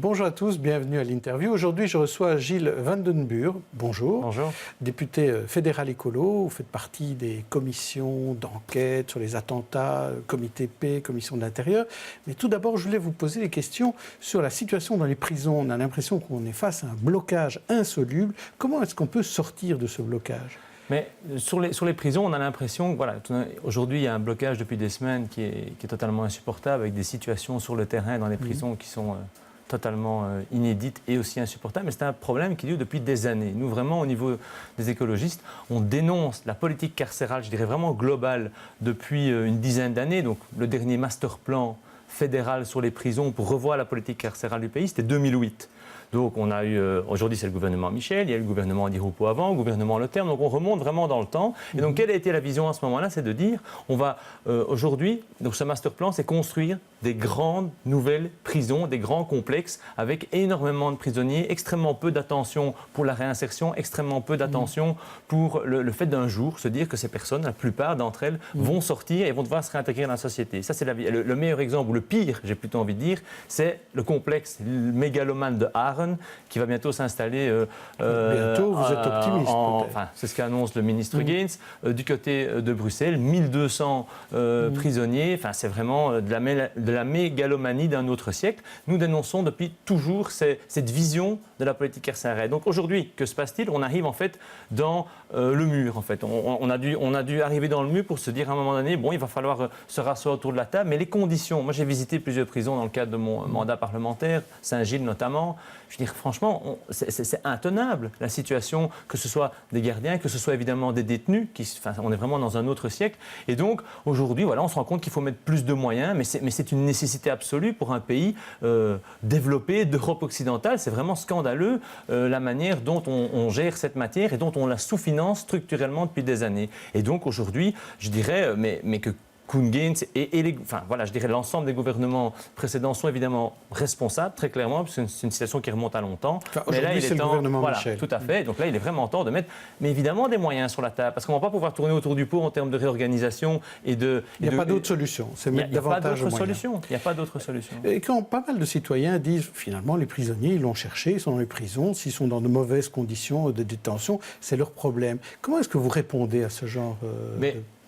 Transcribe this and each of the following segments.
Bonjour à tous, bienvenue à l'interview. Aujourd'hui, je reçois Gilles Vandenbuur. Bonjour. Bonjour. Député fédéral écolo, vous faites partie des commissions d'enquête sur les attentats, comité P, commission de l'intérieur. Mais tout d'abord, je voulais vous poser des questions sur la situation dans les prisons. On a l'impression qu'on est face à un blocage insoluble. Comment est-ce qu'on peut sortir de ce blocage ? Mais sur les prisons, on a l'impression que voilà, aujourd'hui, il y a un blocage depuis des semaines qui est totalement insupportable, avec des situations sur le terrain dans les prisons qui sont totalement inédites et aussi insupportables. Mais c'est un problème qui dure depuis des années. Nous, vraiment, au niveau des écologistes, on dénonce la politique carcérale, je dirais vraiment globale, depuis une dizaine d'années. Donc, le dernier master plan fédéral sur les prisons pour revoir la politique carcérale du pays, c'était 2008. Donc on a eu, aujourd'hui c'est le gouvernement Michel, il y a eu le gouvernement Di Rupo avant, le gouvernement Le Terme, donc on remonte vraiment dans le temps. Et donc quelle a été la vision à ce moment-là? C'est de dire, on va aujourd'hui, donc ce master plan, c'est construire des grandes nouvelles prisons, des grands complexes avec énormément de prisonniers, extrêmement peu d'attention pour la réinsertion, extrêmement peu d'attention pour le fait d'un jour se dire que ces personnes, la plupart d'entre elles, vont sortir et vont devoir se réintégrer dans la société. Ça c'est le meilleur exemple, ou le pire, j'ai plutôt envie de dire, c'est le complexe mégalomane de Arles, qui va bientôt s'installer. Bientôt, vous êtes optimiste. Enfin, c'est ce qu'annonce le ministre Gaines. Du côté de Bruxelles, 1200 prisonniers. Enfin, c'est vraiment de la mégalomanie d'un autre siècle. Nous dénonçons depuis toujours cette vision de la politique carcérale. Donc aujourd'hui, que se passe-t-il? On arrive en fait dans le mur. En fait. On a dû arriver dans le mur pour se dire à un moment donné, bon, il va falloir se rasseoir autour de la table. Mais les conditions, moi j'ai visité plusieurs prisons dans le cadre de mon mandat parlementaire, Saint-Gilles notamment. Je veux dire, franchement, c'est intenable, la situation, que ce soit des gardiens, que ce soit évidemment des détenus, on est vraiment dans un autre siècle. Et donc, aujourd'hui, voilà, on se rend compte qu'il faut mettre plus de moyens, mais c'est une nécessité absolue pour un pays développé d'Europe occidentale. C'est vraiment scandaleux la manière dont on gère cette matière et dont on la sous-finance structurellement depuis des années. Et donc, aujourd'hui, je dirais, mais que Koen Geens je dirais l'ensemble des gouvernements précédents sont évidemment responsables, très clairement, parce que c'est une situation qui remonte à longtemps. Enfin, mais là, c'est le gouvernement Michel. Tout à fait. Donc là, il est vraiment temps de mettre, mais évidemment, des moyens sur la table, parce qu'on ne va pas pouvoir tourner autour du pot en termes de réorganisation et de... Il n'y a pas d'autre solution. C'est mettre davantage de moyens. Il n'y a pas d'autre solution. Et quand pas mal de citoyens disent, finalement, les prisonniers, ils l'ont cherché, ils sont dans les prisons, s'ils sont dans de mauvaises conditions de détention, c'est leur problème. Comment est-ce que vous répondez à ce genre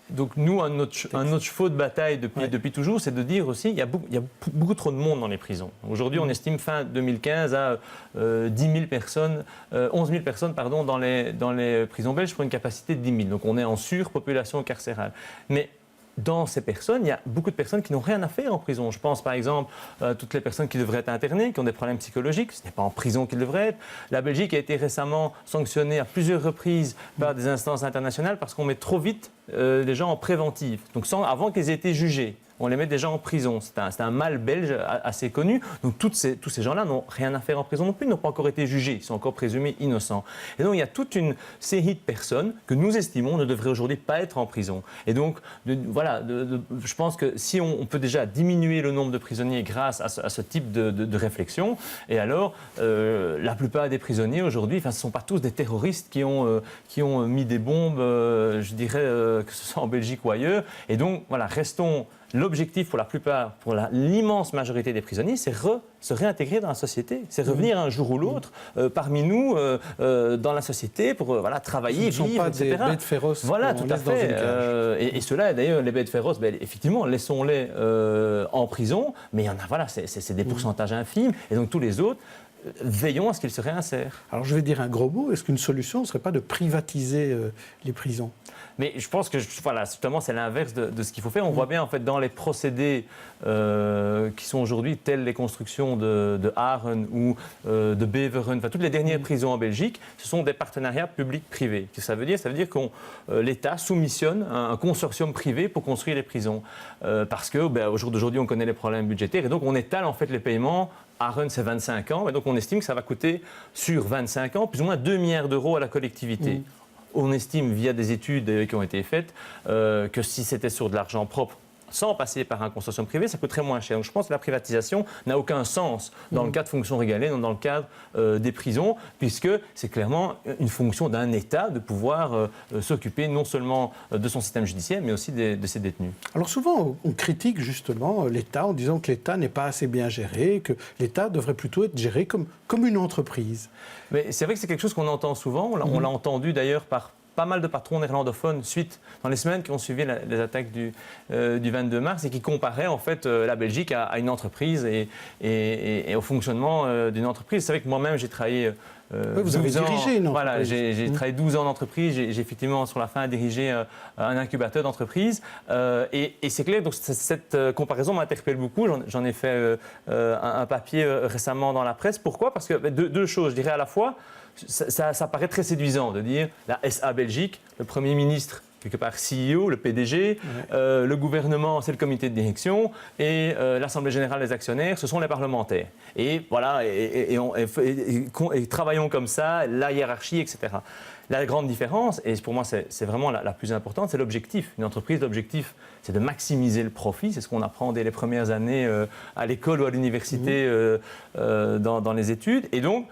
Donc nous, notre chevaux de bataille depuis toujours, c'est de dire aussi qu'il y a beaucoup trop de monde dans les prisons. Aujourd'hui, on estime fin 2015 à 11 000 personnes dans les prisons belges pour une capacité de 10 000. Donc on est en surpopulation carcérale. Mais dans ces personnes, il y a beaucoup de personnes qui n'ont rien à faire en prison. Je pense par exemple à toutes les personnes qui devraient être internées, qui ont des problèmes psychologiques. Ce n'est pas en prison qu'ils devraient être. La Belgique a été récemment sanctionnée à plusieurs reprises par des instances internationales parce qu'on met trop vite les gens en préventive, donc avant qu'ils aient été jugés. On les met déjà en prison. C'est un mal belge assez connu. Donc tous ces gens-là n'ont rien à faire en prison non plus, n'ont pas encore été jugés, ils sont encore présumés innocents. Et donc il y a toute une série de personnes que nous estimons ne devraient aujourd'hui pas être en prison. Et donc je pense que si on peut déjà diminuer le nombre de prisonniers grâce à ce type de réflexion, et alors la plupart des prisonniers aujourd'hui, ce ne sont pas tous des terroristes qui ont mis des bombes, je dirais, que ce soit en Belgique ou ailleurs. Et donc voilà, l'objectif pour l'immense majorité des prisonniers, c'est se réintégrer dans la société. C'est revenir un jour ou l'autre parmi nous dans la société pour travailler, vivre, etc. Ce ne sont pas des bêtes féroces. Voilà, tout à fait. Et ceux-là, d'ailleurs, les bêtes féroces, effectivement, laissons-les en prison. Mais il y en a, c'est des pourcentages infimes. Et donc tous les autres, veillons à ce qu'ils se réinsèrent. Alors je vais dire un gros mot. Est-ce qu'une solution ne serait pas de privatiser les prisons ? Mais je pense que justement, c'est l'inverse de ce qu'il faut faire. On voit bien en fait dans les procédés qui sont aujourd'hui telles les constructions de Arles ou de Beveren, toutes les dernières prisons en Belgique, ce sont des partenariats publics-privés. Qu'est-ce que ça veut dire? Ça veut dire que l'État soumissionne un consortium privé pour construire les prisons. Parce que au jour d'aujourd'hui, on connaît les problèmes budgétaires et donc on étale en fait les paiements. Arles, c'est 25 ans, et donc on estime que ça va coûter sur 25 ans plus ou moins 2 milliards d'euros à la collectivité. On estime, via des études qui ont été faites, que si c'était sur de l'argent propre, sans passer par un consortium privé, ça coûterait moins cher. Donc je pense que la privatisation n'a aucun sens dans le cadre de fonctions régalées, dans le cadre des prisons, puisque c'est clairement une fonction d'un État de pouvoir s'occuper non seulement de son système judiciaire, mais aussi de ses détenus. Alors souvent, on critique justement l'État en disant que l'État n'est pas assez bien géré, que l'État devrait plutôt être géré comme une entreprise. Mais c'est vrai que c'est quelque chose qu'on entend souvent. On l'a entendu d'ailleurs par pas mal de patrons néerlandophones dans les semaines qui ont suivi les attaques du 22 mars et qui comparaient en fait la Belgique à une entreprise et au fonctionnement d'une entreprise. C'est vrai que moi-même j'ai travaillé vous avez dirigé une entreprise. Voilà, j'ai travaillé 12 ans d'entreprise, j'ai effectivement sur la fin dirigé un incubateur d'entreprise et c'est clair, donc cette comparaison m'interpelle beaucoup. J'en ai fait un papier récemment dans la presse. Pourquoi ? Parce que deux choses, je dirais à la fois. Ça paraît très séduisant de dire la SA Belgique, le Premier ministre, quelque part CEO, le PDG, le gouvernement, c'est le comité de direction, et l'Assemblée générale des actionnaires, ce sont les parlementaires. Et voilà, et travaillons comme ça, la hiérarchie, etc. La grande différence, et pour moi c'est vraiment la plus importante, c'est l'objectif. Une entreprise, l'objectif, c'est de maximiser le profit. C'est ce qu'on apprend dès les premières années à l'école ou à l'université dans les études. Et donc,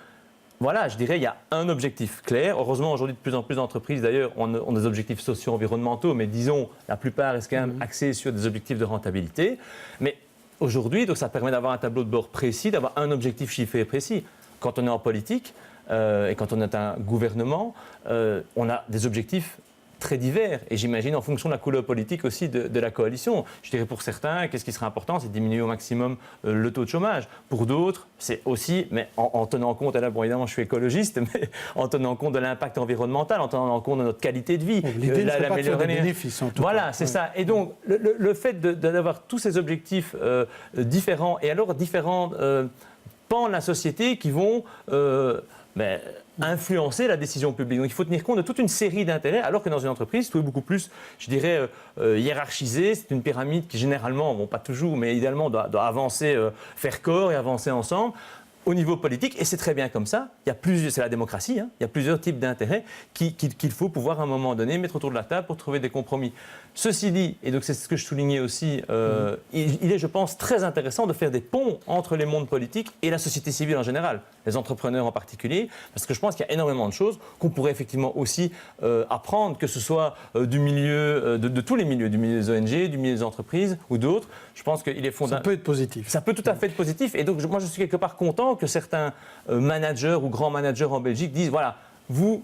voilà, je dirais, il y a un objectif clair. Heureusement, aujourd'hui, de plus en plus d'entreprises, d'ailleurs, ont des objectifs socio-environnementaux, mais disons, la plupart restent quand même axés sur des objectifs de rentabilité. Mais aujourd'hui, donc, ça permet d'avoir un tableau de bord précis, d'avoir un objectif chiffré précis. Quand on est en politique et quand on est un gouvernement, on a des objectifs très divers. Et j'imagine, en fonction de la couleur politique aussi de la coalition. Je dirais pour certains, qu'est-ce qui serait important ? C'est de diminuer au maximum le taux de chômage. Pour d'autres, c'est aussi, mais en tenant compte, et là, bon, évidemment, je suis écologiste, mais en tenant compte de l'impact environnemental, en tenant compte de notre qualité de vie. L'idée ne serait pas de faire des bénéfices, en tout cas. Voilà, c'est ça. Et donc, le fait d'avoir tous ces objectifs différents, et alors différents pans de la société qui vont influencer la décision publique. Donc il faut tenir compte de toute une série d'intérêts, alors que dans une entreprise, tout est beaucoup plus, je dirais, hiérarchisé. C'est une pyramide qui généralement, bon pas toujours, mais idéalement doit avancer, faire corps et avancer ensemble. Au niveau politique, et c'est très bien comme ça, c'est la démocratie, hein, il y a plusieurs types d'intérêts qu'il faut pouvoir à un moment donné mettre autour de la table pour trouver des compromis. Ceci dit, et donc c'est ce que je soulignais aussi, il est, je pense, très intéressant de faire des ponts entre les mondes politiques et la société civile en général, les entrepreneurs en particulier, parce que je pense qu'il y a énormément de choses qu'on pourrait effectivement aussi apprendre, que ce soit du milieu, de tous les milieux, du milieu des ONG, du milieu des entreprises ou d'autres. Je pense qu'il est fondamental. Ça peut être positif. Ça peut tout à fait être positif, et donc moi je suis quelque part content que certains managers ou grands managers en Belgique disent voilà, vous,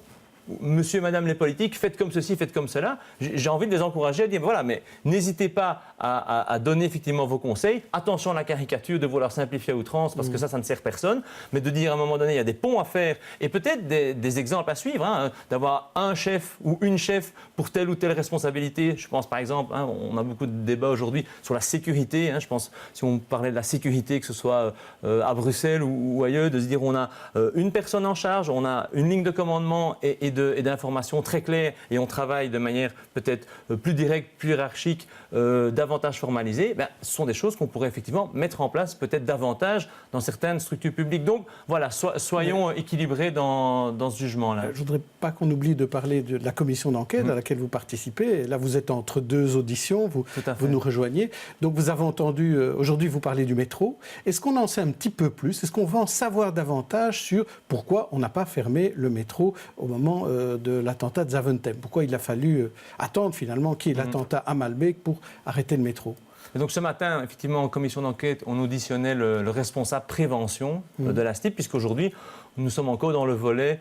monsieur et madame les politiques, faites comme ceci, faites comme cela. J'ai envie de les encourager à dire voilà, mais n'hésitez pas à donner effectivement vos conseils. Attention à la caricature de vouloir simplifier à outrance parce que ça ne sert personne. Mais de dire à un moment donné, il y a des ponts à faire et peut-être des exemples à suivre. Hein, d'avoir un chef ou une chef pour telle ou telle responsabilité. Je pense par exemple, hein, on a beaucoup de débats aujourd'hui sur la sécurité. Hein, je pense, si on parlait de la sécurité, que ce soit à Bruxelles ou ailleurs, de se dire on a une personne en charge, on a une ligne de commandement et d'informations très claires et on travaille de manière peut-être plus directe, plus hiérarchique, davantage formalisée, ce sont des choses qu'on pourrait effectivement mettre en place peut-être davantage dans certaines structures publiques. Donc voilà, soyons équilibrés dans ce jugement-là. Je ne voudrais pas qu'on oublie de parler de la commission d'enquête à laquelle vous participez. Là, vous êtes entre deux auditions, vous nous rejoignez. Donc vous avez entendu, aujourd'hui vous parlez du métro. Est-ce qu'on en sait un petit peu plus ? Est-ce qu'on va en savoir davantage sur pourquoi on n'a pas fermé le métro au moment de l'attentat de Zaventem. Pourquoi il a fallu attendre finalement qu'il y ait l'attentat à Malbec pour arrêter le métro. Et donc ce matin, effectivement, en commission d'enquête, on auditionnait le responsable prévention de la STIP, puisqu'aujourd'hui, nous sommes encore dans le volet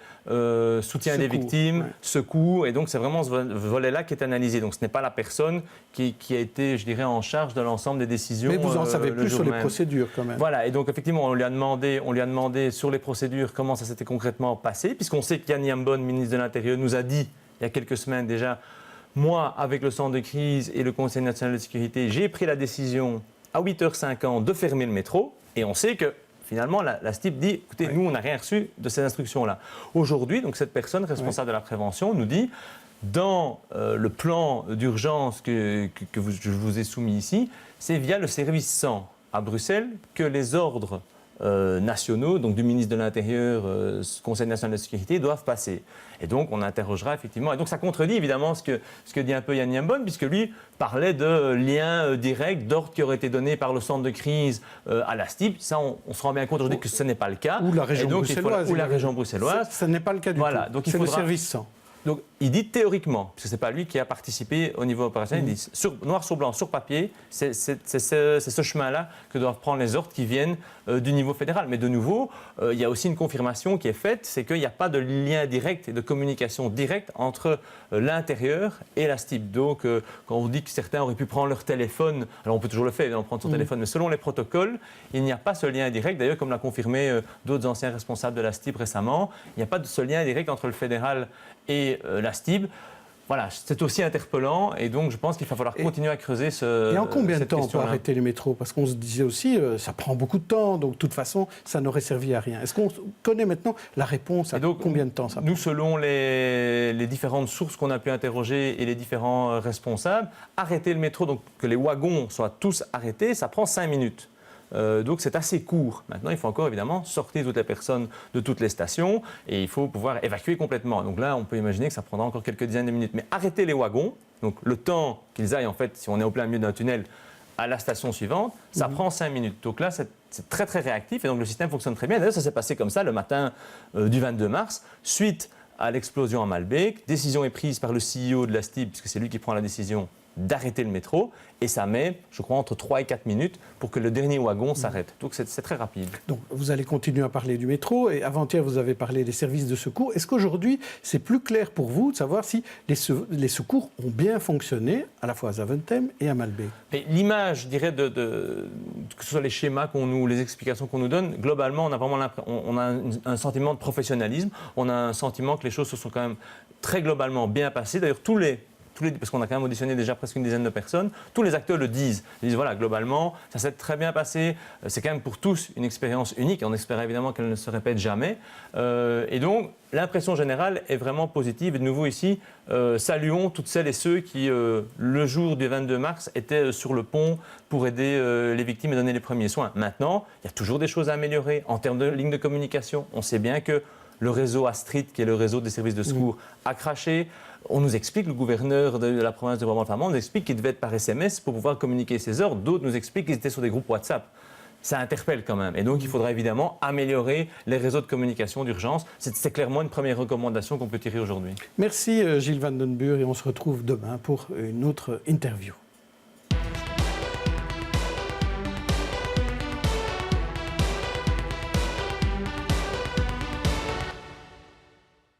soutien des victimes, secours, et donc c'est vraiment ce volet-là qui est analysé. Donc ce n'est pas la personne qui a été, je dirais, en charge de l'ensemble des décisions. Mais vous en savez plus sur les procédures quand même. Voilà, et donc effectivement, on lui a demandé sur les procédures comment ça s'était concrètement passé, puisqu'on sait qu'Yann Yambon, ministre de l'Intérieur, nous a dit, il y a quelques semaines déjà, moi, avec le centre de crise et le Conseil national de sécurité, j'ai pris la décision à 8h50 de fermer le métro, et on sait que finalement, la STIP dit, écoutez, nous, on n'a rien reçu de ces instructions-là. Aujourd'hui, donc, cette personne responsable de la prévention nous dit, dans le plan d'urgence que je vous ai soumis ici, c'est via le service 100 à Bruxelles que les ordres nationaux, donc du ministre de l'Intérieur, Conseil national de sécurité, doivent passer. Et donc, on interrogera effectivement. Et donc, ça contredit évidemment ce que dit un peu Yann Yambon, puisque lui parlait de liens directs, d'ordres qui auraient été donnés par le centre de crise à la STIB. Ça, on se rend bien compte aujourd'hui que ce n'est pas le cas. Ou la région bruxelloise. Ou la région bruxelloise. Ce n'est pas le cas du tout. Donc c'est le service 100. Donc, il dit théoriquement, parce que ce n'est pas lui qui a participé au niveau opérationnel, il dit noir sur blanc, sur papier, c'est ce chemin-là que doivent prendre les ordres qui viennent du niveau fédéral. Mais de nouveau, il y a aussi une confirmation qui est faite, c'est qu'il n'y a pas de lien direct et de communication directe entre l'intérieur et la STIB. Donc, quand on dit que certains auraient pu prendre leur téléphone, alors on peut toujours le faire, on prend son téléphone, mais selon les protocoles, il n'y a pas ce lien direct. D'ailleurs, comme l'a confirmé d'autres anciens responsables de la STIB récemment, il n'y a pas de ce lien direct entre le fédéral et la STIB. Voilà, c'est aussi interpellant et donc je pense qu'il va falloir continuer à creuser Et en combien de temps on peut arrêter les métros? Parce qu'on se disait aussi, ça prend beaucoup de temps, donc de toute façon, ça n'aurait servi à rien. Est-ce qu'on connaît maintenant la réponse à combien de temps ça prend? Nous, selon les différentes sources qu'on a pu interroger et les différents responsables, arrêter le métro, donc que les wagons soient tous arrêtés, ça prend 5 minutes. Donc c'est assez court. Maintenant, il faut encore évidemment sortir toutes les personnes de toutes les stations et il faut pouvoir évacuer complètement. Donc là, on peut imaginer que ça prendra encore quelques dizaines de minutes. Mais arrêter les wagons, donc le temps qu'ils aillent, en fait, si on est au plein milieu d'un tunnel, à la station suivante, ça prend 5 minutes. Donc là, c'est très très réactif et donc le système fonctionne très bien. D'ailleurs, ça s'est passé comme ça le matin du 22 mars, suite à l'explosion à Malbec. Décision est prise par le CEO de la STIB, puisque c'est lui qui prend la décision d'arrêter le métro et ça met, je crois, entre 3 et 4 minutes pour que le dernier wagon s'arrête. Donc c'est très rapide. Donc vous allez continuer à parler du métro et avant-hier vous avez parlé des services de secours. Est-ce qu'aujourd'hui c'est plus clair pour vous de savoir si les secours ont bien fonctionné à la fois à Zaventem et à Malbec? L'image, je dirais, que ce soit les schémas les explications qu'on nous donne, globalement on a vraiment un sentiment de professionnalisme, on a un sentiment que les choses se sont quand même très globalement bien passées. D'ailleurs parce qu'on a quand même auditionné déjà presque une dizaine de personnes, tous les acteurs le disent. Ils disent voilà, globalement, ça s'est très bien passé. C'est quand même pour tous une expérience unique. On espère évidemment qu'elle ne se répète jamais. Et donc, l'impression générale est vraiment positive. Et de nouveau ici, saluons toutes celles et ceux qui, le jour du 22 mars, étaient sur le pont pour aider les victimes et donner les premiers soins. Maintenant, il y a toujours des choses à améliorer en termes de lignes de communication. On sait bien que le réseau Astrid, qui est le réseau des services de secours, a craché. On nous explique, le gouverneur de la province de Brabant-Flamand nous explique qu'il devait être par SMS pour pouvoir communiquer ses ordres. D'autres nous expliquent qu'ils étaient sur des groupes WhatsApp. Ça interpelle quand même. Et donc, il faudra évidemment améliorer les réseaux de communication d'urgence. C'est clairement une première recommandation qu'on peut tirer aujourd'hui. Merci Gilles Van den Burg et on se retrouve demain pour une autre interview.